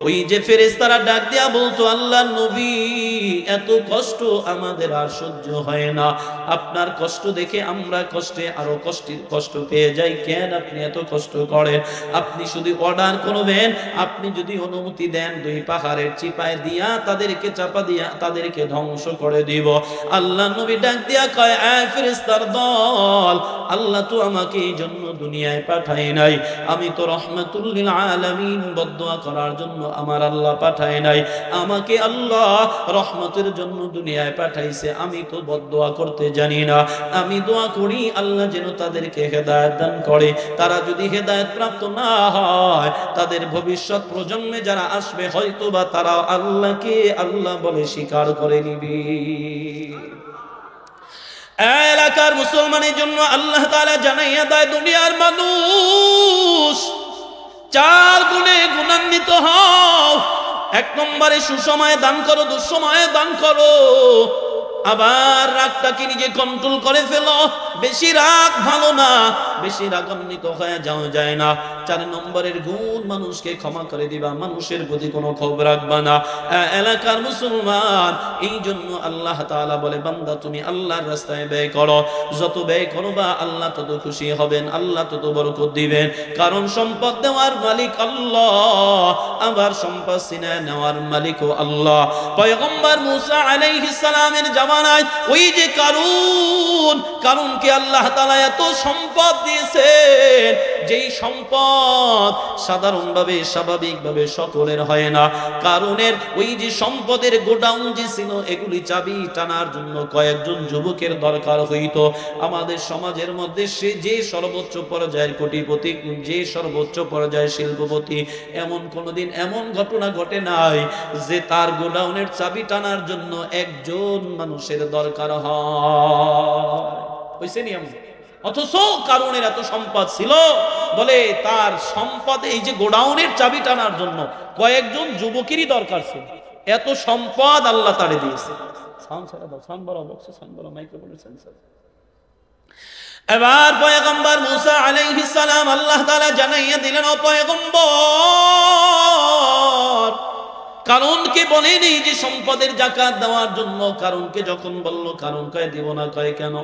ওই যে ফেরেশতারা ডাক দিয়া বলতো, আল্লাহর নবী এত কষ্ট আমাদের আর সহ্য হয় না, আপনার কষ্ট দেখে আমরা কষ্টে আরো কষ্ট পেয়ে যাই, কেন আপনি এত কষ্ট করেন? আপনি শুধু অর্ডার করবেন, আপনি যদি অনুমতি দেন, দুই পাহাড়ের চিপায় দিয়া তাদেরকে চাপা দিয়া তাদেরকে ধ্বংস করে দিব। আল্লাহর নবী ডাক দিয়া কয়, আয় ফেরেশতার দল, আল্লাহ তো আমাকে এই জন্য দুনিয়ায় পাঠায় নাই, আমি তো রহমাতুল লিল আলামিন বদদুয়া করার জন্য আমার আল্লাহ পাঠায় নাই, আমাকে আল্লাহ রহমতের জন্য দুনিয়ায় পাঠাইছে, আমি তো বদদুয়া করতে জানি না। আমি দোয়া করি আল্লাহ যেন তাদেরকে হেদায়েত দান করে, তারা যদি হেদায়েত প্রাপ্ত না হয়, তাদের ভবিষ্যৎ প্রজন্মে যারা আসবে হয়তো বা তারা আল্লাহকে আল্লাহ বলে স্বীকার করে নিবে। এলাকার মুসলমানের জন্য আল্লাহ তাআলা জানাইয়া দেয়, দুনিয়ার মানুষ চার গুণে গুণান্বিত হও। এক নম্বরে সুসময়ে দান করো, দুঃসময়ে দান করো, আবার রাগটাকে নিজে কন্ট্রোল করে ফেলো, বেশি রাগ ভালো না, বেশি রাগান্বিত হয়ে যাওয়া যায় না। চার নম্বরের গুণ, মানুষকে ক্ষমা করে দিবা, মানুষের প্রতি কোনো ক্ষোভ রাখবা না। এলাকার মুসলমান, এই জন্য আল্লাহ তাআলা বলে, বান্দা তুমি আল্লাহর রাস্তায় ব্যয় করো, যত ব্যয় করবা আল্লাহ তত খুশি হবেন, আল্লাহ তত বরকত দিবেন, কারণ সম্পদ দেওয়ার মালিক আল্লাহ, আবার সম্পদ ছিনিয়ে নেওয়ার মালিকও আল্লাহ। পয়গম্বর মুসা আলাইহিস সালামের জামানায় ওই যে কারুনকে আল্লাহ তাআলা এত সম্পদ দিয়েছেন, যেই সম্পদ সাধারণভাবে স্বাভাবিকভাবে সকলের হয় না। কারুনের ওই যে সম্পদের গোডাউন যে ছিল, এগুলি চাবি টানার জন্য কয়েকজন যুবকের দরকার হইতো। আমাদের সমাজের মধ্যে সে যে সর্বোচ্চ পর্যায়ের কোটিপতি, যে সর্বোচ্চ পর্যায়ের শিল্পপতি, এমন কোনোদিন এমন ঘটনা ঘটে নাই যে তার গোডাউনের চাবি টানার জন্য একজন মানুষের দরকার হয়েছে নিয়ম। অথচ কারণের এত সম্পদ ছিল, বলে তার সম্পদে এই যে গোডাউনের চাবি টানার জন্য কয়েকজন যুবকেরই দরকার ছিল, এত সম্পদ আল্লাহ তারে দিয়েছে। এবার পয়গম্বর মুসা আলাইহিস সালাম আল্লাহ তাআলা জানাইয়া দিলেন, ও পয়গম্বর, কারণকে বলেনি যে সম্পদের যাকাত দেওয়ার জন্য। কারণকে যখন বলল, কারণ কয় দিব না। কয় কেন?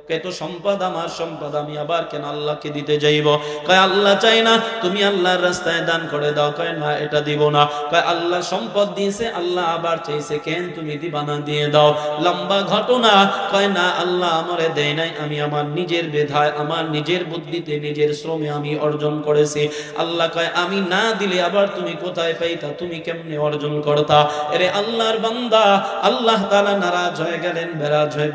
কয় তো সম্পদ আমার সম্পদ, আমি আবার কেন আল্লাহকে দিতে যাইব? কয় আল্লাহ চাই না, তুমি আল্লাহর রাস্তায় দান করে দাও। কয় না, এটা দিব না। কয় আল্লাহ সম্পদ দিয়েছে, আল্লাহ আবার চাইছে, কেন তুমি দিবা না, দিয়ে দাও। লম্বা ঘটনা। কয় না, আল্লাহ আমারে দেয় নাই, আমি আমার নিজের বেধায়, আমার নিজের বুদ্ধিতে, নিজের শ্রমে আমি অর্জন করেছি। আল্লাহ কয় আমি না দিলে আবার তুমি কোথায় পাইতা, তুমি কেমনে অর্জন করতা? এরে আল্লাহর বান্দা, আল্লাহ তাআলা নারাজ হয়ে গেলেন,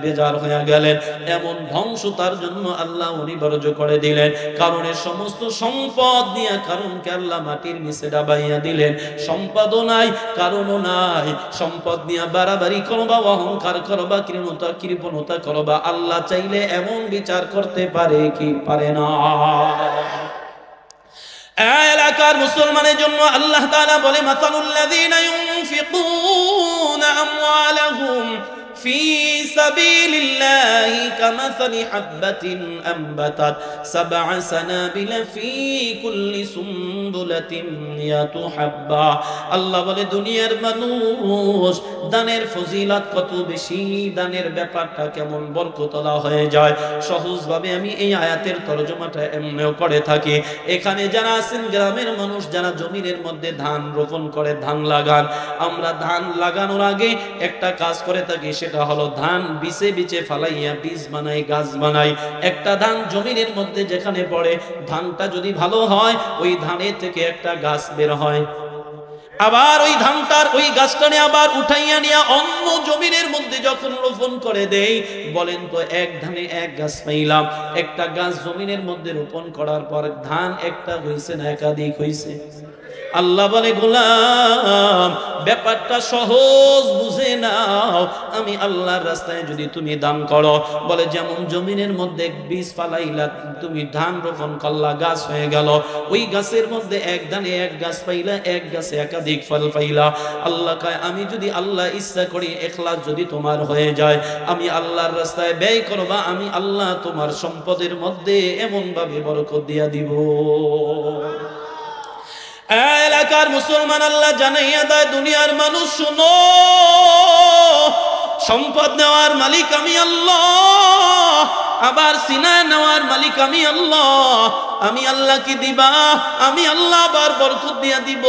বেজার হয়ে গেলেন, এমন ধ্বংস তার জন্য আল্লাহ অনিবার্য করে দিলেন। কারণের সমস্ত সম্পদ নিয়ে কারণকে আল্লাহ মাটির নিচে ডাবাইয়া দিলেন। সম্পদও নাই, কারণও নাই, সম্পদ নিয়ে বাড়াবাড়ি করবা, অহংকার করবা, কৃপণতা করবা, আল্লাহ চাইলে এমন বিচার করতে পারে কি পারে না? এলাকার মুসলমানের জন্য আল্লাহ তাআলা বলে, মাসালুল্লাযীনা ইউনফিকুনা আমওয়ালাহুম ফি সাবিলিল্লাহি কামাসালি হাববাতিন আনবাতাত সাবআ সানাবিলা ফি কুল্লি সুমবুলাতিন মিয়াতু হাব্বা। আল্লাহ বলে, দুনিয়ার মানুষ দানের ফজিলত কত বেশি, দানের ব্যাপারটা কেমন বরকতওয়ালা হয়ে যায়। সহজভাবে আমি এই আয়াতের তরজমাটা এমনিও করে থাকি। এখানে যারা আছেন গ্রামের মানুষ, যারা জমিনের মধ্যে ধান রোপণ করে, ধান লাগান, আমরা ধান লাগানোর আগে একটা কাজ করে থাকি, সেটা হলো ধান বিচে বিচে ফালাইয়া বীজ বানাই, গাছ বানাই। একটা ধান জমিনের মধ্যে যেখানে পড়ে, ধানটা যদি ভালো হয়, ওই ধানের থেকে একটা গাছ বের হয়। আবার ওই ধানটার ওই গাছটানে আবার উঠাইয়া নিয়ে অন্য জমিনের মধ্যে যখন রোপণ করে দেই, বলেন তো এক ধানে এক গাছ পাইলাম। একটা গাছ জমিনের মধ্যে রোপণ করার পর ধান একটা হইছে না একাধিক হইছে? আল্লাহ বলে, গোলাম ব্যাপারটা সহজ বুঝে নাও, আমি আল্লাহর রাস্তায় যদি তুমি দান করো, বলে যেমন জমিনের মধ্যে বীজ ফালাইলা, তুমি ধান রোপণ করলা, গাছ হয়ে গেল, ওই গাছের মধ্যে এক ধানে এক গাছ পাইলা, এক গাছে একাধিক ফল পাইলা। আল্লাহ কয়, আমি যদি আল্লাহ ইচ্ছা করি, ইখলাস যদি তোমার হয়ে যায়, আমি আল্লাহর রাস্তায় ব্যয় করবা, আমি আল্লাহ তোমার সম্পদের মধ্যে এমন ভাবে বরকত দিয়া দিব। এলাকার মুসলমান আল্লাহ জানাইয়া দেয়, দুনিয়ার মানুষ শুনো, সম্পদ নেওয়ার মালিক আমি আল্লাহ, আবার সিনায় নেওয়ার মালিক আমি আল্লাহ। আমি আল্লাহ কি দিবা, আমি আল্লাহ আবার বরকত দিয়া দিব।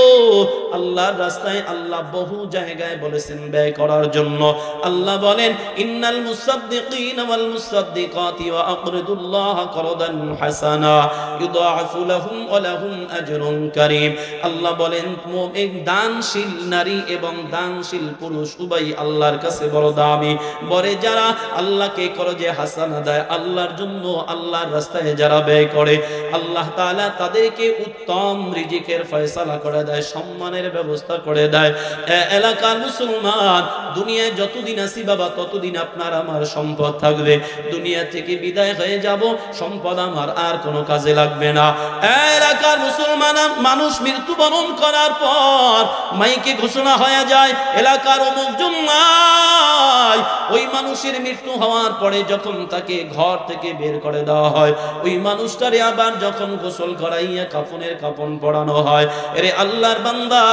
আল্লাহর রাস্তায় আল্লাহ বহু জায়গায় বলেছেন ব্যয় করার জন্য। আল্লাহ বলেন, ইন্নাল মুসাদ্দিকিনা ওয়াল মুসাদ্দিকাতি ওয়া আকরিদুল্লাহা করদান হাসানা ইউদাআফু লাহুম ওয়া লাহুম আজরুন কারীম। আল্লাহ বলেন, মুমিন দানশীল নারী এবং দানশীল পুরুষ উভয় আল্লাহর কাছে বড় দামি। বরে যারা আল্লাহকে করজে হাসানা দেয়, আল্লাহর জন্য আল্লাহর রাস্তায় যারা ব্যয় করে, আল্লাহ তাআলা তাদেরকে উত্তম রিজিকের ফয়সালা করে দেয়, সম্মানের ব্যবস্থা করে দেয়। এলাকার মুসলমান, দুনিয়ায় যতদিন আছি বাবা ততদিন আপনার আমার সম্পদ থাকবে। দুনিয়া থেকে বিদায় হয়ে যাব, সম্পদ আমার আর কোনো কাজে লাগবে না। এলাকার মুসলমান মানুষ মৃত্যুবরণ করার পর মাইকে ঘোষণা হয়ে যায়, এলাকার অমুক জুম্মায় ওই মানুষের মৃত্যু হওয়ার পরে যখন তাকে ঘর থেকে বের করে দেওয়া হয়, ওই মানুষটারে আবার যখন গোসল করাইয়া কাফনের কাফন পরানো হয়, এরে আল্লাহর বান্দা,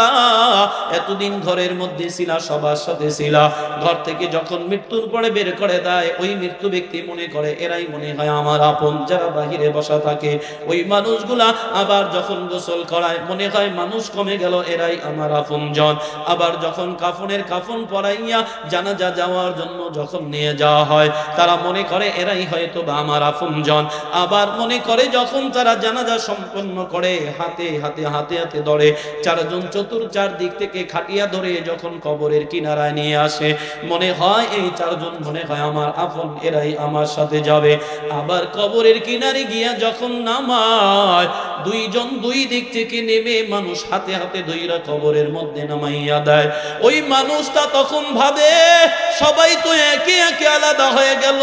এতদিন ঘরের মধ্যে ছিলা, সবার সাথে ছিলা, ঘর থেকে যখন মৃত্যুর পরে বের করে দেয়, ওই মৃত্যু ব্যক্তি মনে করে এরাই মনে হয় আমার আপন। যারা বাহিরে বসা থাকে ওই মানুষগুলা আবার যখন গোসল করায় মনে হয় মানুষ কমে গেল, এরাই আমার আপনজন। আবার যখন কাফনের কাফন পরাইয়া জানাজা যাওয়ার জন্য যখন নিয়ে যাওয়া হয়, তারা মনে করে এরাই হয়তো বা আমার আপনজন। আবার মনে করে যখন তারা জানাজা সম্পন্ন করে, হাতে হাতে হাতে হাতে ধরে, চারজন চার দিক থেকে খাটিয়া ধরে যখন কবরের কিনারায় নিয়ে আসে, মনে হয় এই চারজন মনে হয় আমার আপন, এরাই আমার সাথে যাবে। আবার কবরের কিনারে গিয়া যখন নামায়, দুইজন দুই দিক থেকে নেমে মানুষ হাতে হাতে ধইরা কবরের মধ্যে নামাইয়া দেয়। ওই মানুষটা তখন ভাবে সবাই তো একে একে আলাদা হয়ে গেল,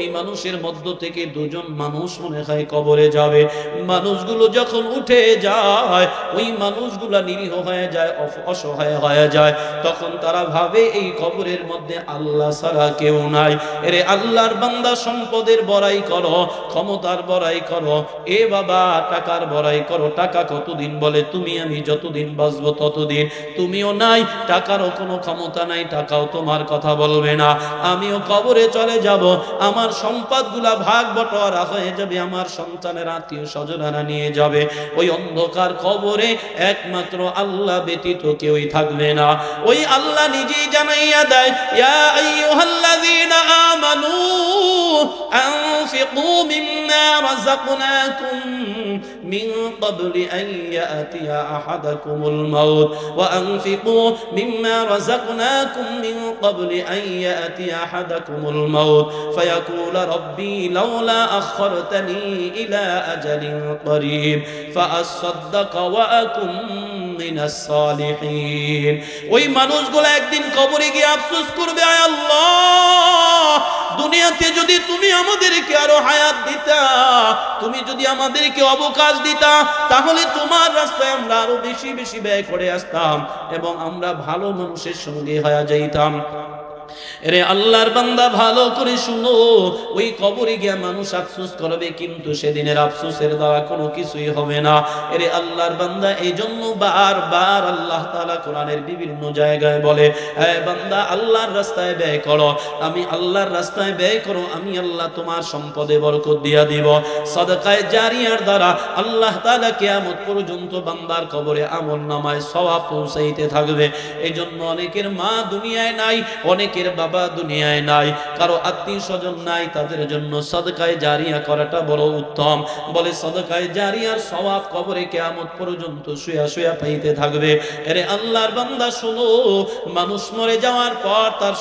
এই মানুষের মধ্য থেকে দুজন মানুষ মনে হয় কবরে যাবে। মানুষগুলো যখন উঠে যায়, ওই মানুষগুলা নিরীহ হয়ে যায়, অসহায় হয়ে যায়। তখন তারা ভাবে এই কবরের মধ্যে আল্লাহ ছাড়া কেউ নাই। এরে আল্লাহর বান্দা, সম্পদের বড়াই করো, ক্ষমতার বড়াই করো, এ বাবা টাকার বড়াই করো। টাকা কতদিন বলে, তুমি আমি যতদিন বাঁচবো ততদিন। তুমিও নাই, টাকারও কোনো ক্ষমতা নাই, টাকাও তোমার কথা বলবে না। আমিও কবরে চলে যাব, আমার সম্পদগুলা ভাগ বটোয়ারা হয়ে যাবে, আমার সন্তানের আত্মীয় স্বজনেরা নিয়ে যাবে। ওই অন্ধকার কবরে একমাত্র আল্লাহ ব্যতীত কেউই থাকবে না। ওই আল্লাহ নিজেই জানাইয়া দেয়, ইয়া আইয়ুহাল্লাযীনা আমানু আনফিকু মিম্মা রাযাকনাকুম মিন ক্বাবলি আন ইয়াতিয়া আহাদাকুমুল মাউত ওয়া আনফিকু মিম্মা রাযাকনাকুম মিন ক্বাবলি আন ইয়াতিয়া আহাদাকুমুল মাউত فيقول ربي لولا أخرتني إلى أجل قريب فأصدق وأكن من الصالحين। ওই মানুষগুলো একদিন কবরে গিয়ে আফসোস করবে, আয় আল্লাহ, দুনিয়াতে যদি তুমি আমাদেরকে আরো হায়াত দিতা, তুমি যদি আমাদেরকে অবকাশ দিতা, তাহলে তোমার রাস্তায় আমরা আরো বেশি বেশি ব্যয় করে আসতাম এবং আমরা ভালো মানুষের সঙ্গে হয়ে যাইতাম। এরে আল্লাহর বান্দা, ভালো করে শুনো, ওই কবরে গিয়া মানুষ আফসোস করবে, কিন্তু সেদিনের আফসোসের দ্বারা কোনো কিছুই হবে না। এরে আল্লাহর বান্দা, এই জন্য বারবার আল্লাহ তাআলা কোরআনের বিভিন্ন জায়গায় বলে, হে বান্দা, আল্লাহর রাস্তায় ব্যয় করো, আমি আল্লাহর রাস্তায় ব্যয় করো, আমি আল্লাহ তোমার সম্পদে বরকত দিয়া দিব। সাদকায়ে জারিয়ার দ্বারা আল্লাহ তাআলা কিয়ামত পর্যন্ত বান্দার কবরে আমলনামায় সওয়াব পৌঁছাইতে থাকবে। এই জন্য অনেকের মা দুনিয়ায় নাই, অনেকের বাবা দুনিয়ায় নাই, কারো আত্মীয় স্বজন নাই, তাদের জন্য সাদকায়ে জারিয়া করাটা বড় উত্তম। বলে সাদকায়ে জারিয়ার সওয়াব কবরে কিয়ামত পর্যন্ত শুয়া শুয়া পাইতে থাকবে। আরে আল্লাহর বান্দা শোনো, মানুষ মরে যাওয়ার পর তার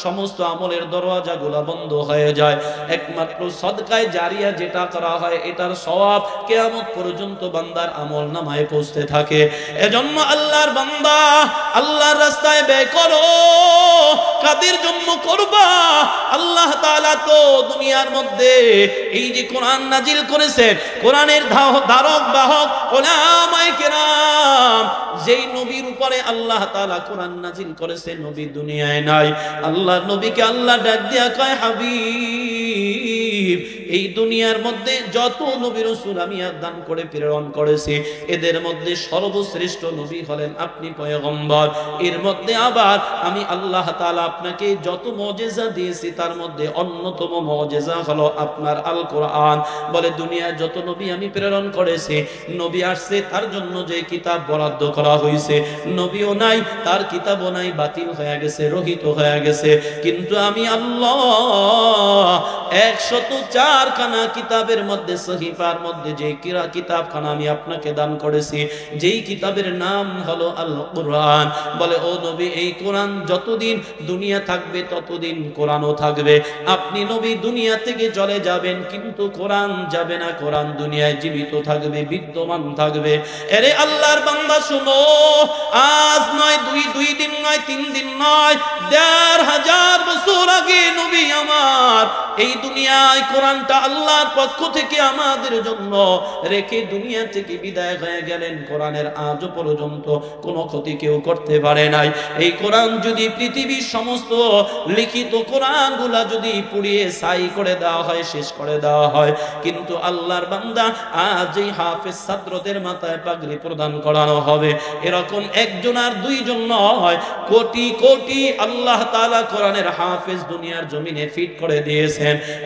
সমস্ত আমলের দরওয়াজাগুলো বন্ধ হয়ে যায়, একমাত্র সাদকায়ে জারিয়া যেটা করা হয় এটার সওয়াব কিয়ামত পর্যন্ত বান্দার আমলনামায় পৌঁছতে থাকে। এজন্য আল্লাহর বান্দা, আল্লাহর রাস্তায় ব্যয় করো। কাদের জন্য করবা? আল্লাহ তাআলা তো দুনিয়ার মধ্যে এই যে কোরআন নাজিল করেছেন, কোরআনের ধারক বাহক উলামায়ে কেরাম, যেই নবীর উপরে আল্লাহ তাআলা কোরআন নাজিল করেছেন, নবী দুনিয়ায় নাই। আল্লাহর নবীকে আল্লাহ ডাক দিয়া কয়, হাবিব, এই দুনিয়ার মধ্যে যত নবী রাসূল আমি দান করে প্রেরণ করেছি, এদের মধ্যে সর্বশ্রেষ্ঠ নবী হলেন আপনি পয়গম্বর। এর মধ্যে আবার আমি আল্লাহ তাআলা আপনাকে যত মুজিজা দিয়েছি তার মধ্যে অন্যতম মুজিজা হলো আপনার আল কোরআন। বলে দুনিয়ায় যত নবী আমি প্রেরণ করেছি, নবী আসছে তার জন্য যে কিতাব বরাদ্দ করা হয়েছে, নবীও নাই, তার কিতাবও নাই, বাতিল হয়ে গেছে, রহিত হয়ে গেছে। কিন্তু আমি আল্লাহ 104 খানা কিতাবের মধ্যে, সহিফার মধ্যে যে কিতাবখানা আমি আপনাকে দান করেছি, যেই কিতাবের নাম হলো আল কোরআন। বলে ও নবী, এই কোরআন যতদিন দুনিয়া থাকবে ততদিন কোরআনও থাকবে। আপনি নবী দুনিয়া থেকে চলে যাবেন কিন্তু কোরআন যাবে না, কোরআন দুনিয়ায় জীবিত থাকবে, বিদ্যমান থাকবে। আরে আল্লাহর বান্দা শুনো, আজ নয়, দুই দিন নয়, 3 দিন নয়, 1500 বছর আগে নবী আমার এই দুনিয়ায় কোরআনটা আল্লাহর পক্ষ থেকে আমাদের জন্য রেখে দুনিয়া থেকে বিদায় হয়ে গেলেন। কোরআনের আজও পর্যন্ত কোনো ক্ষতি কেউ করতে পারে নাই। এই কোরআন যদি পৃথিবীর সমস্ত লিখিত কোরআনগুলা যদি পুড়িয়ে ছাই করে দেওয়া হয়, শেষ করে দেওয়া হয়, কিন্তু আল্লাহর বান্দা আজ এই হাফেজ ছাত্রদের মাথায় পাগড়ি প্রদান করানো হবে, এরকম একজন আর দুইজন নয়, কোটি কোটি আল্লাহ তাআলা কোরআনের হাফেজ দুনিয়ার জমিনে ফিট করে দিয়েছেন।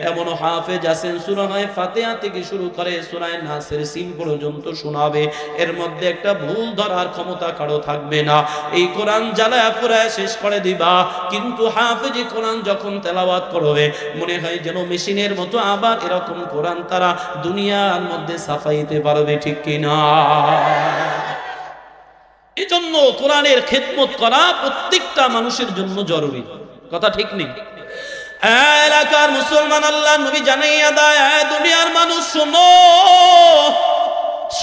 এমন হাফেজ আছেন সূরা ফাতিহা থেকে শুরু করে সূরা নাসের সিন পর্যন্ত শোনাবে, এর মধ্যে একটা ভুল ধরার ক্ষমতা কারো থাকবে না। এই কোরআন জ্বালায়া পুরায় শেষ করে দিবা, কিন্তু হাফেজ কোরআন যখন তেলাওয়াত করবে মনে হয় যেন মেশিনের মতো আবার এরকম কোরআন তারা দুনিয়ার মধ্যে ছাপাইতে পারবে, ঠিক কিনা? এজন্য কোরআনের খেদমত করা প্রত্যেকটা মানুষের জন্য জরুরি, কথা ঠিক নেই? এলাকার মুসলমান, আল্লাহ নবী জানাইয়া দেয়, দুনিয়ার মানুষ শোনো,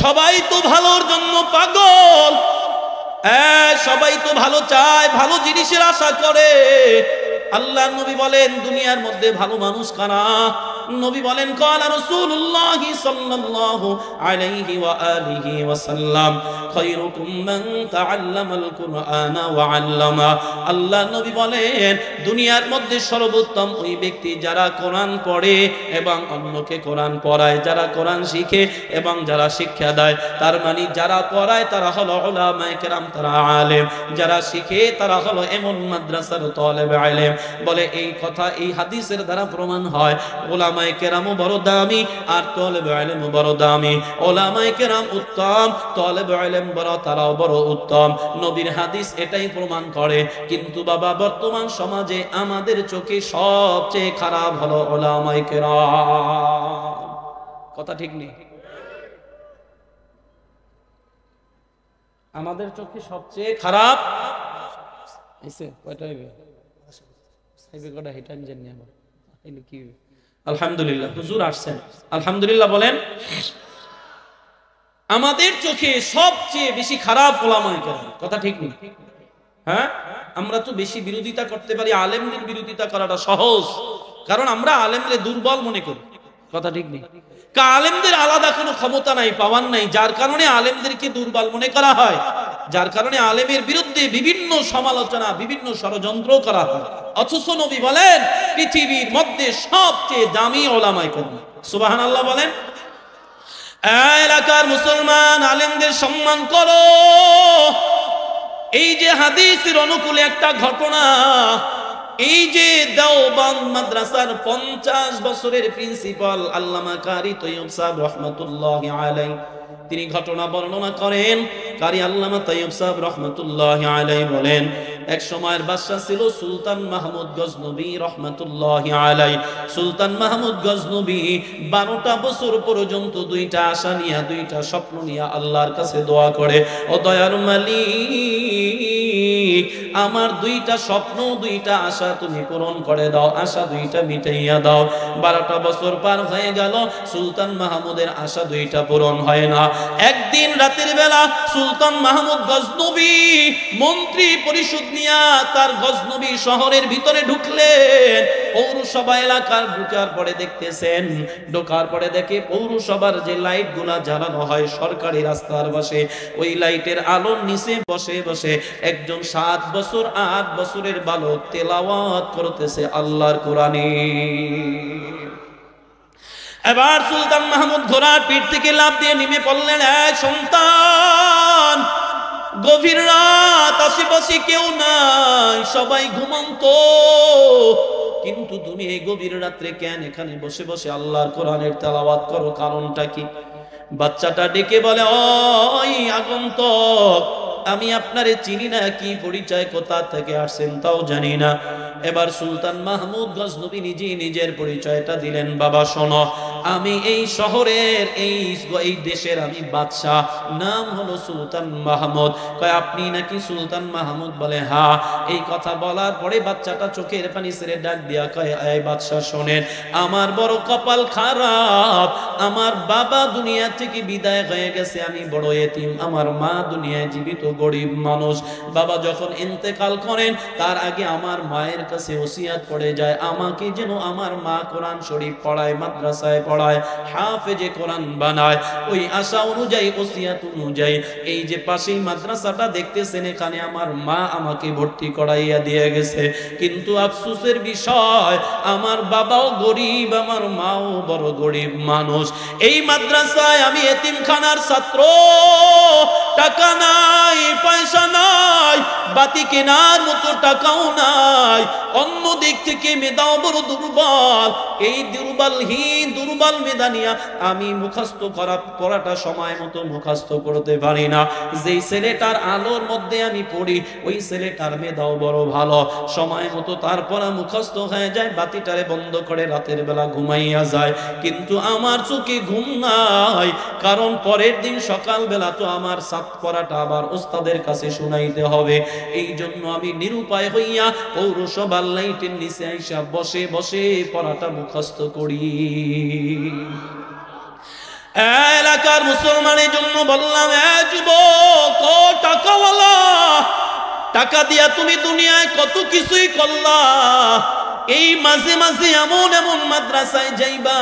সবাই তো ভালোর জন্য পাগল, সবাই তো ভালো চায়, ভালো জিনিসের আশা করে। আল্লাহ নবী বলেন দুনিয়ার মধ্যে ভালো মানুষ কারা? নবী বলেন কালা রাসূলুল্লাহ সাল্লাল্লাহু আলাইহি ওয়া আলিহি ওয়াসাল্লাম খায়রুকুম মান তাআল্লামাল কুরআনা ওয়া আল্লামা। আল্লাহ নবী বলেন দুনিয়ার মধ্যে সর্বোত্তম ওই ব্যক্তি যারা কোরআন পড়ে এবং অন্যকে কোরআন পড়ায়, যারা কোরআন শিখে এবং যারা শিক্ষা দেয়। তার মানে যারা পড়ায় তারা হলো উলামায়ে কেরাম, তারা আলেম, যারা শিখে তারা হলো এমন মাদ্রাসার তালেবে ইলম। বলে এই কথা এই হাদিসের দ্বারা প্রমাণ হয় উলামায়ে কেরামও বড় দামি আর তালেবে ইলমও বড় দামি। উলামায়ে কেরাম উত্তম, তালেবে ইলম বড়, তারাও বড় উত্তম। নবীর হাদিস এটাই প্রমাণ করে। কিন্তু বাবা বর্তমান সমাজে আমাদের চোখে সবচেয়ে খারাপ হলো উলামায়ে কেরাম, কথা ঠিক নেই? আমাদের চোখে সবচেয়ে খারাপ আলহামদুলিল্লাহ, হুজুর আসছেন, আলহামদুলিল্লাহ বলেন। আমাদের চোখে সবচেয়ে বেশি খারাপ উলামায়ে কেরাম, কথা ঠিক নেই? হ্যাঁ, আমরা তো বেশি বিরোধিতা করতে পারি, আলেমদের বিরোধিতা করাটা সহজ, কারণ আমরা আলেমদের দুর্বল মনে করি, কথা ঠিক নেই? আলেমদের আলাদা কোনো ক্ষমতা নাই, পাওয়ার নাই, যার কারণে আলেমদেরকে দুর্বল মনে করা হয়, যার কারণে আলেমের বিরুদ্ধে বিভিন্ন সমালোচনা, বিভিন্ন ষড়যন্ত্র করা হয়। অথচ নবী বলেন পৃথিবীর মধ্যে সবচেয়ে দামি উলামায়ে কেরাম। সুবহানাল্লাহ বলেন। এলাকার মুসলমান, আলেমদের সম্মান করো। এই যে হাদিসের অনুকূলে একটা ঘটনা, এই যে দেওবন্দ মাদ্রাসার 50 বছরের প্রিন্সিপাল আল্লামা কারি তৈয়ব সাহেব রহমাতুল্লাহি আলাইহি তিনি ঘটনা বর্ণনা করেন। কারি আল্লামা তৈয়ব সাহেব রহমাতুল্লাহি আলাইহি বলেন এক সময়ের বাদশা ছিল সুলতান মাহমুদ গজনবী রহমাতুল্লাহি আলাইহি। সুলতান মাহমুদ গজনবী 12টা বছর পর্যন্ত 2টা আশা নিয়ে, 2টা স্বপ্ন নিয়ে আল্লাহর কাছে দোয়া করে, ও দয়ার মালিক, আমার 2টা স্বপ্ন, 2টা আশা তুমি পূরণ করে দাও, আশা 2টা মিটাইয়া দাও। 12টা বছর পার হয়ে গেল, সুলতান মাহমুদের আশা 2টা পূরণ হয় না। একদিন রাতের বেলা সুলতান মাহমুদ গজনবী মন্ত্রী পরিষদ নিয়ে তার গজনবী শহরের ভিতরে ঢুকলেন। পৌরসভা এলাকার ঢুকার পরে দেখতেছেন, ঢোকার পরে দেখে পৌরসভার যে লাইট গুলা জ্বালানো হয় সরকারি রাস্তার পাশে, ওই লাইটের আলোর নিচে বসে বসে একজন 7 বছর 8 বছরের বালক তেলাওয়াত করতেছে আল্লাহর কোরআনে। এবার সুলতান মাহমুদ ঘোড়ার পিঠ থেকে লাফ দিয়ে নেমে পড়লেন, এক সন্তান, গভীর রাত, আশেপাশে কেউ নাই, সবাই ঘুমন্ত, কিন্তু তুমি এই গভীর রাত্রে কেন এখানে বসে বসে আল্লাহর কোরআনের তেলাওয়াত করো, কারণটা কি? বাচ্চাটা ডেকে বলে, ওই আগন্তুক, আমি আপনারে চিনি না, কি পরিচয়, কোথা থেকে আসছেন তাও জানি না। এবার সুলতান মাহমুদ গজনবী নিজে নিজের পরিচয়টা দিলেন, বাবা শোনো, আমি এই শহরের এই দেশের আমি বাদশাহ, নাম হলো সুলতান মাহমুদ। কয় আপনি নাকি সুলতান মাহমুদ? বলে হ্যাঁ। এই কথা বলার পরে বাচ্চাটা চোখের পানি ছেড়ে ডাক দিয়া কয়, এই বাদশাহ শোনেন, আমার বড় কপাল খারাপ, আমার বাবা দুনিয়া থেকে বিদায় হয়ে গেছে, আমি বড় এতিম, আমার মা দুনিয়ায় জীবিত গরিব মানুষ। বাবা যখন ইন্তেকাল করেন তার আগে আমার মায়ের কাছে ওসিয়াত করে যায়, আমাকে যেন আমার মা কোরআন শরীফ পড়ায়, মাদ্রাসায় পড়ায়, হাফেজে কোরআন বানায়। ওই আশা অনুযায়ী, ওসিয়াত অনুযায়ী এই যে পাশেই মাদ্রাসাটা দেখতেছেন, এখানে আমার মা আমাকে ভর্তি করাইয়া দিয়ে গেছে। কিন্তু আফসোসের বিষয়, আমার বাবাও গরিব, আমার মাও বড় গরিব মানুষ। এই মাদ্রাসায় আমি এতিমখানার ছাত্র, টাকা নাই, পয়সা নাই, বাতি কেনার মতো টাকাও নাই, অন্য দিক থেকে মেধাও বড় দুর্বল। এই দুর্বল মেধা নিয়ে আমি মুখস্থ পড়াটা সময় মতো মুখস্থ করতে পারি না। যেই ছেলেটার আলোর মধ্যে আমি পড়ি, ওই ছেলেটার মেধাও বড় ভালো, সময় মতো তার পড়া মুখস্থ হয়ে যায়, বাতিটারে বন্ধ করে রাতের বেলা ঘুমাইয়া যায়। কিন্তু আমার চোখে ঘুম নাই, কারণ পরের দিন সকাল বেলা তো আমার সাত পড়াটা আবার ওস্তাদের কাছে শুনাইতে হবে। এই জন্য আমি নিরুপায় হইয়া পৌরসভার লাইটের নিচে আইসা বসে বসে পড়াটা মুখস্থ করি। এলাকার মুসলমানের জন্য বললাম, যুবক, ও টাকাওয়ালা, টাকা দিয়া তুমি দুনিয়ায় কত কিছুই করলা, এই মাঝে মাঝে এমন এমন মাদ্রাসায় যাইবা,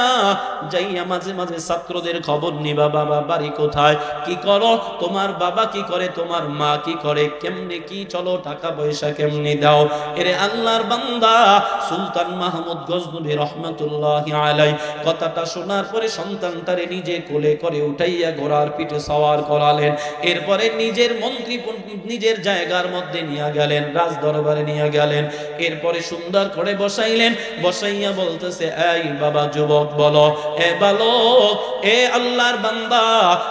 যাইয়া মাঝে মাঝে ছাত্রদের খবর নিবা, বাবা বাড়ি কোথায়, কি করো, তোমার বাবা কি করে, তোমার মা কি করে, কেমনে কি চলো, টাকা পয়সা কেমনে দাও। এরে আল্লাহর বান্দা সুলতান মাহমুদ গজনবী রহমাতুল্লাহি আলাইহি কথাটা শোনার পরে সন্তানটারে নিজে কোলে করে উঠাইয়া ঘোড়ার পিঠে সওয়ার করালেন। এরপরে নিজের মন্ত্রী নিজের জায়গার মধ্যে নিয়ে গেলেন, রাজ দরবারে নিয়ে গেলেন। এরপরে সুন্দর করে বসাইলেন, বসাইয়া বলতেছে, এই বাবা যুবক, বলো, এ বালক, এ আল্লাহর বান্দা,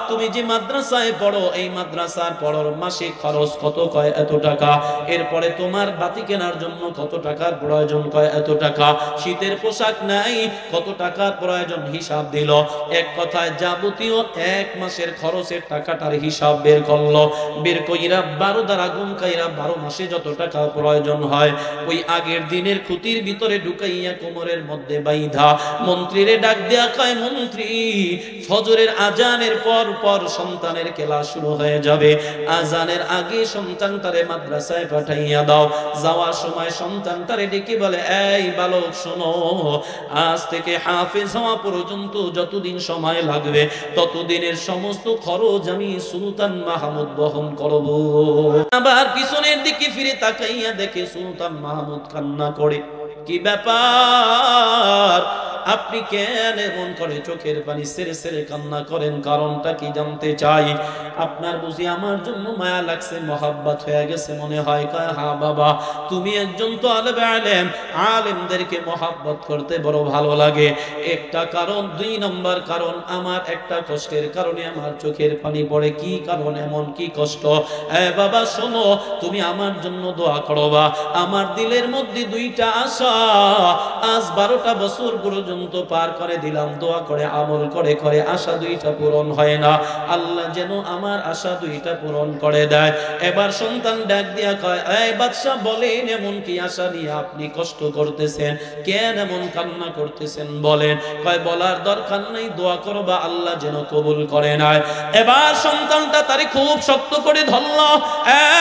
তুমি যে মাদ্রাসায় পড়ো, এই মাদ্রাসার পড়ার মাসিক খরচ কত? কয় এত টাকা। এরপরে তোমার বাতি কেনার জন্য কত টাকার প্রয়োজন? কয় এত টাকা। শীতের পোশাক নাই, কত টাকার প্রয়োজন? হিসাব দিল। এক কথায় যাবতীয় এক মাসের খরচের টাকাটার হিসাব বের করলো। বের কইরা 12 দ্বারা গুণ কইরা 12 মাসে যত টাকা প্রয়োজন হয়, ওই আগের দিনের খুঁটির ভিতরে ঢুকাইয়া কোমরের মধ্যে বাইধা মন্ত্রীরে ডাক দেয়া কয়, মন্ত্রী, ফজরের আজানের পর পর সন্তানের খেলা শুরু হয়ে যাবে, আজানের আগে সন্তানটারে মাদ্রাসায় পাঠাইয়া দাও। যাওয়ার সময় সন্তানটারে ডেকে বলে, এই বালক শোনো, আজ থেকে হাফেজ হওয়া পর্যন্ত যতদিন সময় লাগবে ততদিনের সমস্ত খরচ আমি সুলতান মাহমুদ বহন করব। আবার পিছনের দিকে ফিরে তাকাইয়া দেখে সুলতান মাহমুদ কান্না করে। কি ব্যাপার, আপনি কেন এমন করে চোখের পানি ছেড়ে ছেড়ে কান্না করেন, কারণটা কি জানতে চাই। আপনার বুঝি আমার জন্য মায়া লাগছে, মহাব্বত হয়ে গেছে মনে হয়। কয়, হ্যাঁ বাবা, তুমি একজন তালেবে আলেম, আলেমদেরকে মহাব্বত করতে বড় ভালো লাগে। একটা কারণ, 2 নম্বর কারণ, আমার একটা কষ্টের কারণে আমার চোখের পানি পড়ে। কি কারণ, এমন কি কষ্ট? বাবা শোনো, তুমি আমার জন্য দোয়া করবা। আমার দিলের মধ্যে 2টা আশা, আজ 12টা বছর পর্যন্ত পার করে দিলাম, দোয়া করে আমল করে করে আশা 2টা পূরণ হয় না। আল্লাহ যেন আমার আশা 2টা পূরণ করে দেয়। এবার সন্তান ডাক দিয়া কয়, এই বাদশা বলেন, এমন কি আশা নিয়ে আপনি কষ্ট করতেছেন, কেন এমন কান্না করতেছেন বলেন। কয়, বলার দরকার নাই, দোয়া করবা, আল্লাহ যেন কবুল করে নেয়। এবার সন্তানটা তারে খুব শক্ত করে ধরল।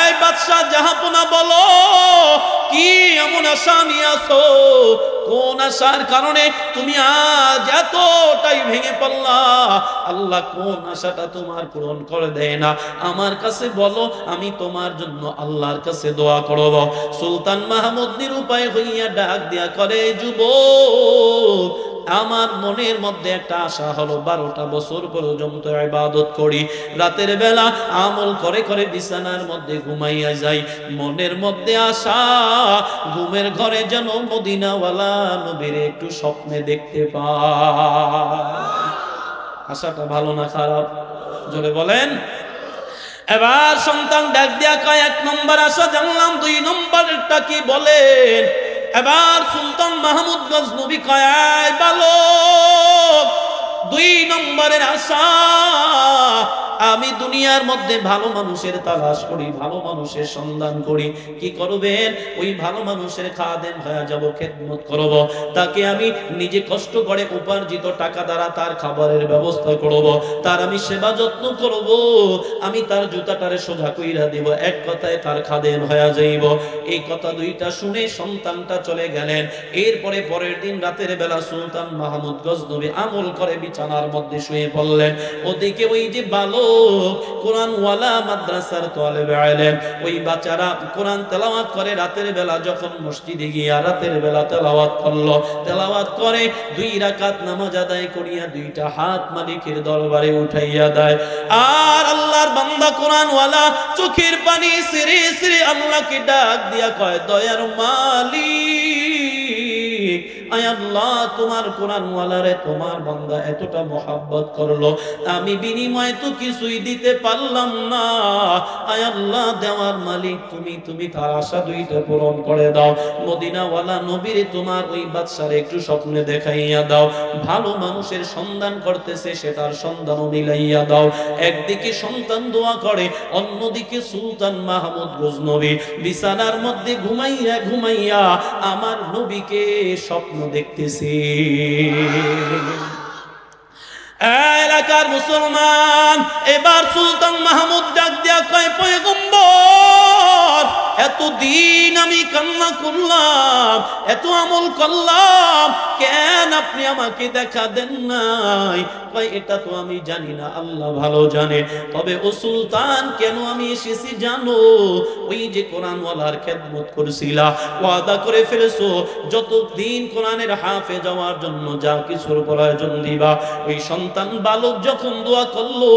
এই বাদশা জাহাপনা, বলো, কি এমন আশা নিয়ে আসো, কোন আশার কারণে তুমি আজ এতটাই ভেঙে পড়লা? আল্লাহ কোন আশাটা তোমার পূরণ করে দেয় না, আমার কাছে বলো, আমি তোমার জন্য আল্লাহর কাছে দোয়া করব। সুলতান মাহমুদ নিরুপায় হইয়া ডাক দিয়া করে, যুবক, আমার মনের মধ্যে একটা আশা হলো 12টা বছর পর্যন্ত ইবাদত করি, রাতের বেলা আমল করে করে বিছানার মধ্যে ঘুমাইয়া যাই, মনের মধ্যে আশা ঘুমের ঘরে যেন মদিনাওয়ালা নবীর একটু স্বপ্নে দেখতে পাই। আশাটা ভালো না খারাপ? জোরে বলেন। এবার সন্তান ডাক দিয়া কয়, 1 নম্বর আশা জানলাম, 2 নম্বরটা কি বলেন? এবার সুলতান মাহমুদ গজনবী কয়, বালক, 2 নম্বরের আশা, আমি দুনিয়ার মধ্যে ভালো মানুষের তালাশ করি, ভালো মানুষের সন্ধান করি। কি করবেন? ওই ভালো মানুষের খাদেম হয়ে যাব, খেদমত করব, তাকে আমি নিজে কষ্ট করে উপার্জিত টাকা দ্বারা তার খাবারের ব্যবস্থা করব, তার আমি সেবা যত্ন করব, আমি তার জুতাটারে সোজা কইরা দিব, এক কথায় তার খাদেম হয়ে যাইব। এই কথা 2টা শুনে সন্তানটা চলে গেলেন। এরপরে পরের দিন রাতের বেলা সুলতান মাহমুদ গজনবী আমল করে বিছানার মধ্যে শুয়ে পড়লেন। ওদিকে ওই যে বালক কোরআনওয়ালা মাদ্রাসার তালেবে ইলম, ওই বাচ্চারা কোরআন তেলাওয়াত করে রাতের বেলা, যখন মসজিদে গিয়া রাতের বেলা তেলাওয়াত করলো, তেলাওয়াত করে 2 রাকাত নামাজ আদায় করিয়া 2টা হাত মালিকের দরবারে উঠাইয়া দেয়। আর আল্লাহর বান্দা কোরআনওয়ালা চোখের পানি সিরি সিরি আল্লাহকে ডাক দিয়া কয়, দয়ার মালিক, আয় আল্লাহ, তোমার কোরআনওয়ালারে তোমার বান্দা এতটা মহব্বত করলো, আমি বিনিময়ে তো কিছুই দিতে পারলাম না, আয় আল্লাহ দেওয়ার মালিক তুমি তার আশা 2টা পূরণ করে দাও। মদিনাওয়ালা নবীর তোমার ওই বাদশারে একটু স্বপ্নে দেখাইয়া দাও, ভালো মানুষের সন্ধান করতেছে, সেটার সন্ধানও মিলাইয়া দাও। একদিকে সন্তান দোয়া করে, অন্যদিকে সুলতান মাহমুদ গজনবী বিছানার মধ্যে ঘুমাইয়া ঘুমাইয়া আমার নবীকে স্বপ্ন দেখতেছি। এলাকার মুসলমান, এবার সুলতান মাহমুদ ডাক দিয়া কয়, পয়গম্বর, এতদিন আমি কান্না করলাম, এত আমল করলাম, কেন আপনি আমাকে দেখা দেন নাই? কয়, এটা তো আমি জানি না, আল্লাহ ভালো জানে, তবে ও সুলতান, কেন আমি এসেছি জানো? ওই যে কোরআনওয়ালার খেদমত করছিলা, ওয়াদা করে ফেলেছো, যতদিন কোরআনের হাফেজ হওয়ার জন্য যা কিছুর প্রয়োজন দিবা। ওই সন্তান বালক যখন দোয়া করলো,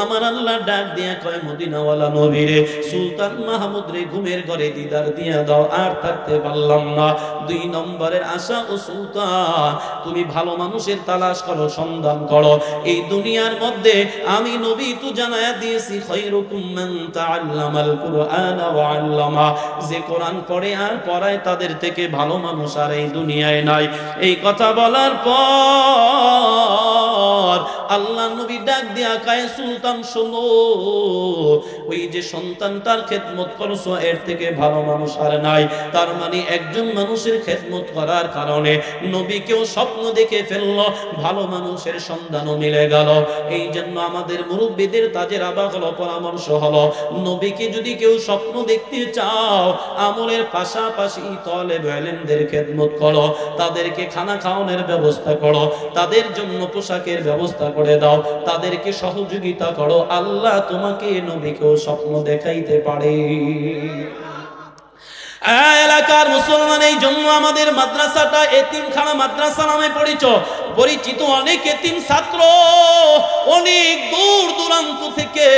আমার আল্লাহ ডাক দিয়া কয়, মদিনাওয়ালা নবীরে সুলতান মাহমুদ রে ঘুমের ঘরে দিদার দিয়া দাও, আর থাকতে পারলাম না। 2 নম্বরের আশা, ও সুলতান, তুমি ভালো মানুষের তালাশ করো, সন্ধান করো। এই দুনিয়ার মধ্যে আমি নবী তো জানায়া দিয়েছি, খায়রুকুম মান তাআল্লামাল কুরআন ওয়া আল্লামা, যে কোরআন পড়ে আর পড়ায় তাদের থেকে ভালো মানুষ আর এই দুনিয়ায় নাই। এই কথা বলার পর আল্লাহ নবী ডাক দিয়া কয়, সুলতান শোনো, ওই যে সন্তানটার খেদমত করছো, এর থেকে ভালো মানুষ আর নাই। তার মানে একজন মানুষের খেদমত করার কারণে নবীকেও স্বপ্ন দেখে ফেললো, ভালো মানুষের সন্ধানও মিলে গেল। এই জন্য আমাদের মুরব্বীদের তাজের আবা হলো, পরামর্শ হলো, নবীকে যদি কেউ স্বপ্ন দেখতে চাও, আমলের পাশাপাশি তালেবে ইলমদের খেদমত করো, তাদেরকে খানা খাওয়ানোর ব্যবস্থা করো, তাদের জন্য পোশাকের ব্যবস্থা করে দাও, তাদেরকে সহযোগিতা করো, আল্লাহ তোমাকে নবীকেও স্বপ্ন দেখাইতে পারে। এলাকার মুসলমান, এই জন্য আমাদের মাদ্রাসাটা এতিমখানা মাদ্রাসা নামে পরিচিত। অনেক এতিম ছাত্র অনেক দূর দূরান্ত থেকে,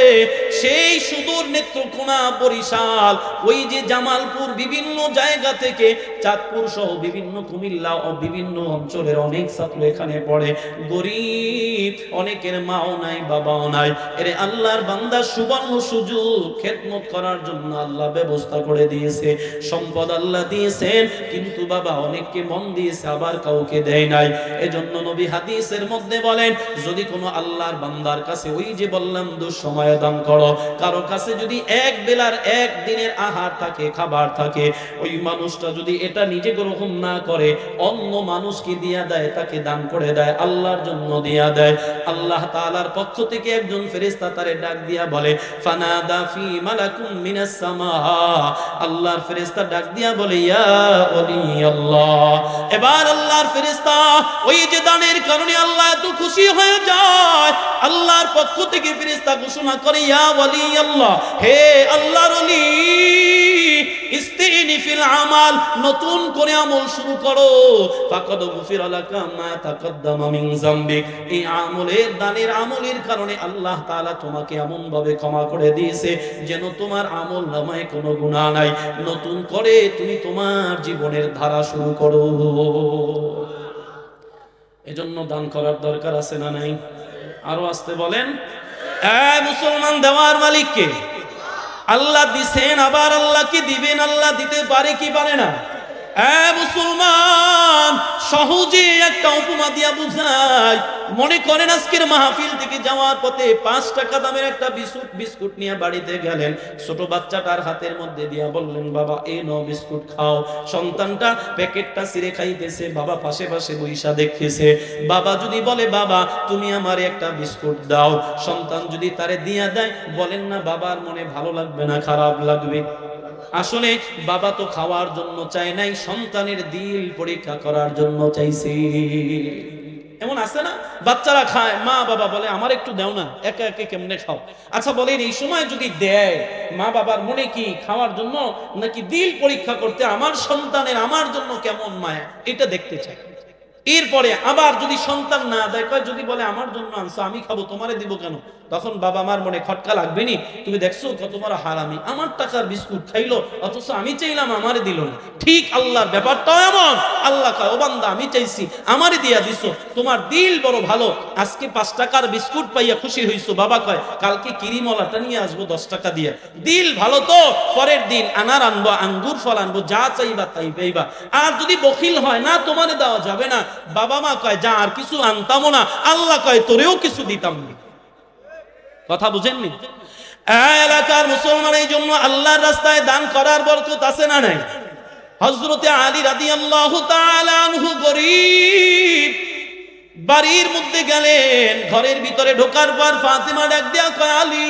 সেই সুদূর নেত্রকোনা, বরিশাল, ওই যে জামালপুর, বিভিন্ন জায়গা থেকে, চাঁদপুর সহ বিভিন্ন, কুমিল্লা ও বিভিন্ন অঞ্চলের অনেক ছাত্র এখানে পড়ে। গরিব, অনেকের মাও নাই, বাবাও নাই। এর আল্লাহর বান্দা সুবর্ণ সুযোগ খেদমত করার জন্য আল্লাহ ব্যবস্থা করে দিয়েছে, সম্পদ আল্লাহ দিয়েছেন, কিন্তু বাবা অনেককে মন দিয়েছে, আবার কাউকে দেয় নাই। এজন্য নবী হাদিসের মধ্যে বলেন, যদি কোনো আল্লাহর বান্দার কাছে, ওই যে বললাম দুঃসময়ে দান করো, কারো কাছে যদি 1 বেলার 1 দিনের আহার থাকে, খাবার থাকে, ওই মানুষটা যদি এটা নিজে গ্রহণ না করে, অন্য মানুষকে দিয়া দেয়, তাকে দান করে দেয়, আল্লাহর জন্য দিয়া দেয়, আল্লাহ তাআলার পক্ষ থেকে একজন ফেরেশতা তারে ডাক দিয়া বলে, ফানাদা ফি মালাকুম মিনাস সামা, আল্লাহর ফেরেশতা ডাক দিয়া বলে, ইয়া ওলি আল্লাহ। এবার আল্লাহর ফেরেশতা ওই যে দানের কারণে আল্লাহ এত খুশি হয়ে যায়, আল্লাহর পক্ষ থেকে ফেরেশতা ঘোষণা করে, ইয়া ওলি আল্লাহ, হে আল্লাহর ওলি, ইস্তিনি ফিল আমাল, নতুন করে আমল শুরু করো। ফাকাদ গুফিরা লাকা মা তাকদ্দামা মিন যামবিক, এই আমলের দানের আমলের কারণে আল্লাহ তাআলা তোমাকে এমন ভাবে ক্ষমা করে দিয়েছে যেন তোমার আমল নামায় কোনো গুনাহ নাই। নতুন করে তুমি তোমার জীবনের ধারা শুরু করো। এজন্য দান করার দরকার আছে না নাই? আরো আসতে বলেন। মুসলমান, দেওয়ার মালিক কে? আল্লাহ দিছেন, আবার আল্লাহ কি দিবেন? আল্লাহ দিতে পারে কি পারে না? মুসলমান, সহজে একটা উপমা দিয়া বুঝাই। মনে করেন আজকের মাহফিল থেকে যাওয়ার পথে 5 টাকা দামের একটা বিস্কুট নিয়ে বাড়িতে গেলেন। ছোট বাচ্চাটার হাতের মধ্যে দিয়া বললেন, বাবা এই নাও বিস্কুট খাও। সন্তানটা প্যাকেটটা ছিঁড়ে খাইতেছে, বাবা পাশে পাশে বইসা দেখতেছে। বাবা যদি বলে, বাবা তুমি আমারে একটা বিস্কুট দাও, সন্তান যদি তারে দিয়া দেয়, বলেন না বাবার মনে ভালো লাগবে না খারাপ লাগবে? আসলে বাবা তো খাওয়ার জন্য চায় নাই, সন্তানের দিল পরীক্ষা করার জন্য চাইছে। এমন আছে না, বাচ্চারা খায়, মা বাবা বলে আমার একটু দাও না, একা একা কেমনে খাও? আচ্ছা বলেন, এই সময় যদি দেয়, মা বাবার মনে কি খাওয়ার জন্য নাকি দিল পরীক্ষা করতে, আমার সন্তানের আমার জন্য কেমন মায়া, এটা দেখতে চায়। এরপরে আবার যদি সন্তান না দেয়, কয় যদি বলে আমার জন্য আনছো, আমি খাবো, তোমারে দিব কেন? তখন বাবা মার মনে খটকা লাগবে নি? তুমি দেখছো কত বড় হারামি, আমার টাকার বিস্কুট খাইলো অথচ আমি চাইলাম আমারে দিল না। ঠিক আল্লাহর ব্যাপারটাও এমন। আল্লাহ কয়, ও বান্দা আমি চাইছি আমারে দিয়া দিছো, তোমার দিল বড় ভালো। আজকে 5 টাকার বিস্কুট পাইয়া খুশি হইছো, বাবা কয় কালকে কিরিমলাটা নিয়ে আসবো 10 টাকা দিয়ে। দিল ভালো তো পরের দিন আনার আনবো, আঙ্গুর ফল আনবো, যা চাইবা তাই পাইবা। আর যদি বখিল হয়, না তোমারে দেওয়া যাবে না, বাবা মা কয় যা আর কিছু আনতামও না, আল্লাহ কয় তোরেও কিছু দিতাম না। কথা বুঝেননি? এলাকার মুসলমান, এই জন্য আল্লাহর রাস্তায় দান করার বরকত আছে না নাই? হযরতে আলী রাদিয়াল্লাহু তাআলা আনহু গরীব, বাড়ির মধ্যে গেলেন, ঘরের ভিতরে ঢোকার পর ফাতেমা ডাক দিয়া কয়, আলী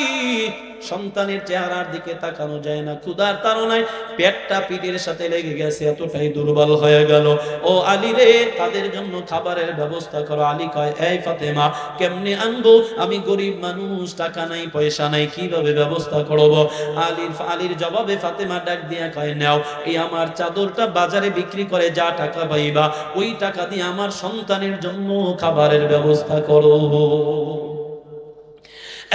সন্তানের চেহারার দিকে তাকানো যায় না, ক্ষুধার তাড়নায় পেটটা পিঠের সাথে লেগে গেছে, এতটাই দুর্বল হয়ে গেল। ও আলী রে, তাদের জন্য খাবারের ব্যবস্থা করো। আলী কয়, এই ফাতেমা কেমনে আনবো, আমি গরিব মানুষ, টাকা নাই পয়সা নাই, কিভাবে ব্যবস্থা করব? আলীর জবাবে ফাতেমা ডাক দিয়া কয়, নাও এই আমার চাদরটা বাজারে বিক্রি করে যা টাকা পাইবা, ওই টাকা দিয়ে আমার সন্তানের জন্য খাবারের ব্যবস্থা করো।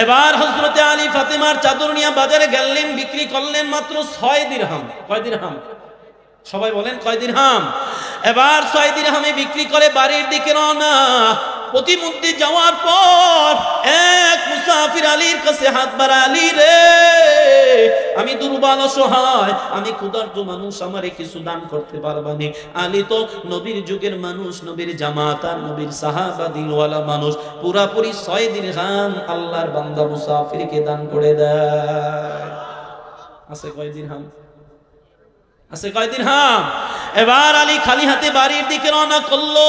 এবার হযরতে আলী ফাতেমার চাদর নিয়ে বাজারে গেলেন, বিক্রি করলেন মাত্র 6 দিরহাম। কয় দিরহাম? সবাই বলেন কয় দিরহাম? এবার 6 দিরহামে বিক্রি করে বাড়ির দিকে রওনা। প্রতিমধ্যে যাওয়ার পর এক মুসাফির আলীর কাছে হাত বাড়ায়, আলী রে আমি দুর্বল অসহায়, আমি ক্ষুধার্ত মানুষ, আমারে কিছু দান করতে পারবানি? আলী তো নবীর যুগের মানুষ, নবীর জামাত আর নবীর সাহাবা, দিলওয়ালা মানুষ, পুরাপুরি 6 দিরহাম আল্লাহর বান্দা মুসাফিরকে দান করে দেয়। আছে কয় দিরহাম? আছে কয় দিরহাম? এবার আলী খালি হাতে বাড়ির দিকে রওনা করলো।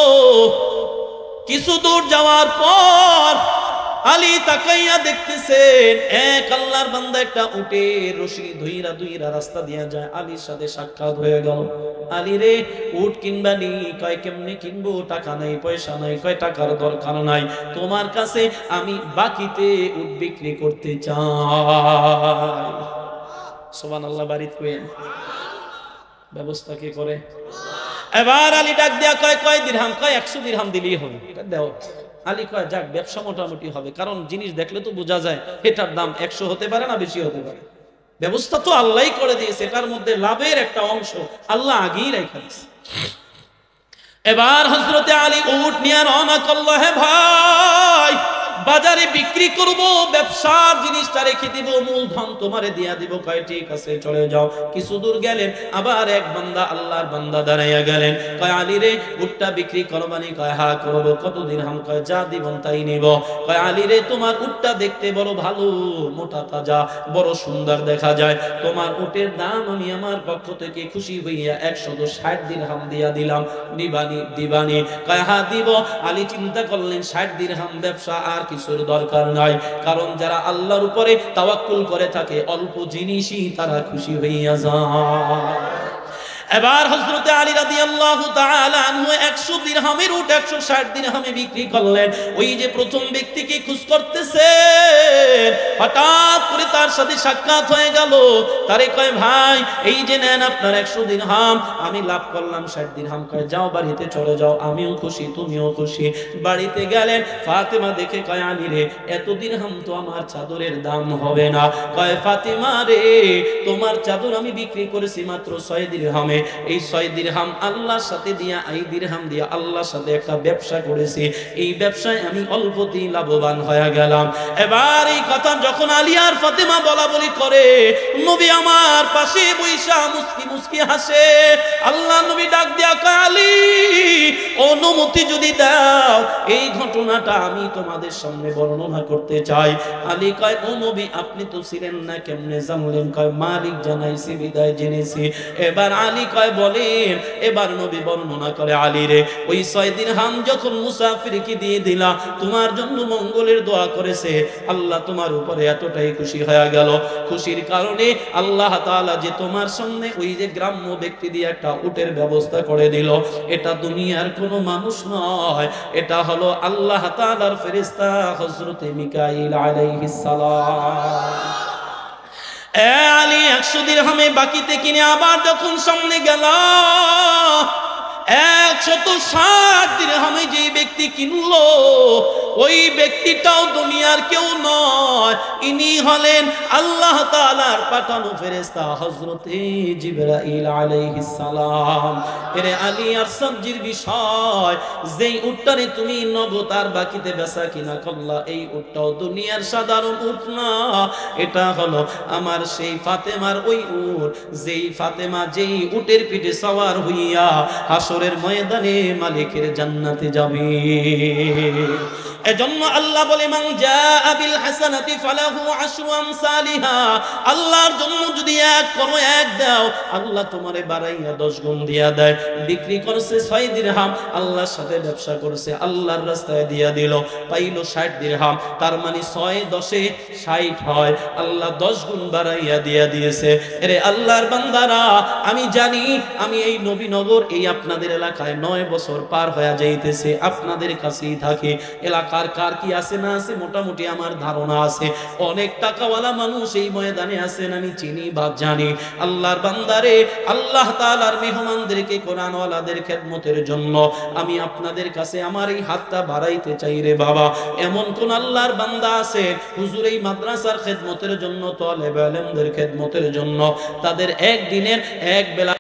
কিছু দূর যাওয়ার পর আলী তাকাইয়া দেখতেছেন এক আল্লাহর বান্দা একটা উটের রশি ধইরা ধইরা রাস্তা দিয়া যায়। আলীর সাথে সাক্ষাৎ হয়ে গেল। আলী রে উট কিনবানি? কয় কেমনে কিনবো, টাকা নাই পয়সা নাই। কয় টাকার দরকার নাই, তোমার কাছে আমি বাকিতে উট বিক্রি করতে চাই। সুবহানাল্লাহ। বাড়িতে কইেন ব্যবস্থা কে করে? এবার আলী ডাক দিয়া কয়, কয় দিরহাম? কয় 100 দিরহাম দিলেই হবে, এটা দাও। আলী কয় যাক, ব্যবসা মোটামুটি হবে, কারণ জিনিস দেখলে তো বোঝা যায় এটার দাম 100 হতে পারে না বেশি হতে পারে। ব্যবস্থা তো আল্লাহই করে দিয়েছে, এটার মধ্যে লাভের একটা অংশ আল্লাহ আগেই রেখে দিয়েছে। এবার হযরতে আলী উট নিয়ে রওনা করলো। হে ভাই, বাজারে বিক্রি করব, ব্যবসার জিনিসটা রেখে দিব, মূলধন তোমারে দিয়া দিব। কয় ঠিক আছে চলে যাও। কিছু দূর গেলেন, আবার এক বান্দা, আল্লাহর বান্দা দাঁড়াইয়া গেলেন। কয় আলী রে উটটা বিক্রি করবানি? কয় হ্যাঁ করব। কত দিরহাম? কয় যা দিবেন তাই নিব। কয় আলী রে তোমার উটটা দেখতে বড় ভালো, মোটা তাজা, বড় সুন্দর দেখা যায়, তোমার উটের দাম আমি আমার পক্ষ থেকে খুশি হইয়া 160 দিরহাম দিয়া দিলাম, দিবানি? দিবানি? কয় হ্যাঁ দিব। আলী চিন্তা করলেন 60 দিরহাম ব্যবসা আর কিছুর দরকার নাই, কারণ যারা আল্লাহর উপরে তাওয়াক্কুল করে থাকে অল্প জিনিসই তারা খুশি হইয়া যায়। এবার হযরত আলী রাদিয়াল্লাহু তাআলা আনহু 100 দিরহামের উট 160 দিরহামে বিক্রি করলেন। ওই যে প্রথম ব্যক্তিকে খোঁজ করতেছে, হঠাৎ করে তার সাথে সাক্ষাৎ হয়ে গেল। তারে কয়, ভাই এই যে নেন আপনার 100 দিরহাম, আমি লাভ করলাম 60 দিরহাম। কয়, যাও বাড়িতে চলে যাও, আমিও খুশি তুমিও খুশি। বাড়িতে গেলেন, ফাতেমা দেখে কয়, আলী রে এত দিরহাম তো আমার চাদরের দাম হবে না। কয়, ফাতেমা রে তোমার চাদর আমি বিক্রি করেছি মাত্র 6 দিরহামে। এই 6 দিরহাম আল্লাহর সাথে দিয়া, এই দিরহাম দিয়া আল্লাহর সাথে একটা ব্যবসা করেছি, এই ব্যবসায় আমি অল্পতেই লাভবান হয়ে গেলাম। এবার এই কথা যখন আলী আর ফাতেমা বলা বলি করে, নবী আমার পাশে বৈশা মুস্কি মুস্কি হাসে। আল্লাহ নবী ডাক দিয়া কয়, আলী অনুমতি যদি দাও এই ঘটনাটা আমি তোমাদের সামনে বর্ণনা করতে চাই। আলী কয়, ও নবী আপনি তো ছিলেন না, কেমনে জানলেন? কয়, মালিক জানাইছি বিদায় জেনেছি। এবার আলী কয়, বলেন। এবার নবী বর্ণনা করে, আলী রে ওই 6 দিরহাম যখন মুসাফিরকে দিয়ে দিলা, তোমার জন্য মঙ্গলের দোয়া করেছে, আল্লাহ তোমার উপরে এতটাই খুশি হয়ে গেল। খুশির কারণে আল্লাহ তাআলা যে তোমার সামনে ওই যে গ্রাম্য ব্যক্তি দিয়ে একটা উটের ব্যবস্থা করে দিল, এটা দুনিয়ার কোনো মানুষ নয়, এটা হলো আল্লাহ তাআলার ফেরেশতা হযরত মিকাঈল আলাইহিস সালাম। আলী 100 দিরহামে বাকিতে কিনে আবার যখন সামনে গেল, 160 দিরহামে যে ব্যক্তি কিনলো, ওই ব্যক্তিটাও দুনিয়ার কেউ নয়, ইনি হলেন আল্লাহ তাআলার পাঠানো ফেরেশতা হযরত জিবরাইল আলাইহিস সালাম। এরে আলী আর সবজির বিষয়, যেই উটটারে তুমি নগদ আর বাকিতে বেচা কিনা করলা, এই উটটাও দুনিয়ার সাধারণ উট না, এটা হলো আমার সেই ফাতেমার ওই উট, যেই ফাতেমা যেই উটের পিঠে সওয়ার হইয়া হাসরের ময়দানে মালিকের জান্নাতে যাবে। এজন্য আল্লাহ বলে, মান জাআ বিল হাসানাতি ফালাহু আশরু আমসালিহা। আল্লাহর জন্য যদি এক করো, এক দাও, আল্লাহ তোমারে বাড়াইয়া 10 গুণ দিয়া দেয়। বিক্রি করছে 6 দিরহাম, আল্লাহর সাথে ব্যবসা করছে, আল্লাহর রাস্তায় দিয়া দিল, পাইল 60 দিরহাম। তার মানে 6 10 60 হয়, আল্লাহ 10 গুণ বাড়াইয়া দিয়া দিয়েছে। আরে আল্লাহর বান্দারা, আমি জানি আমি এই নবীনগর, এই আপনাদের এলাকায় 9 বছর পার হয়ে যাইতেছে, আপনাদের কাছেই থাকি। এলাকার কার কি আছে না আছে মোটামুটি আমার ধারণা আছে। অনেক টাকাওয়ালা মানুষ এই ময়দানে আছেন, আমি চিনি বা জানি। আল্লাহর বান্দারে, আল্লাহ তাআলার মেহমানদেরকে, কোরআনওয়ালাদের খেদমতের জন্য আমি আপনাদের কাছে আমার এই হাতটা বাড়াইতে চাই রে বাবা। এমন কোন আল্লাহর বান্দা আছে হুজুর এই মাদ্রাসার খেদমতের জন্য, তালেবে ইলমদের খেদমতের জন্য, তাদের একদিনের এক বেলা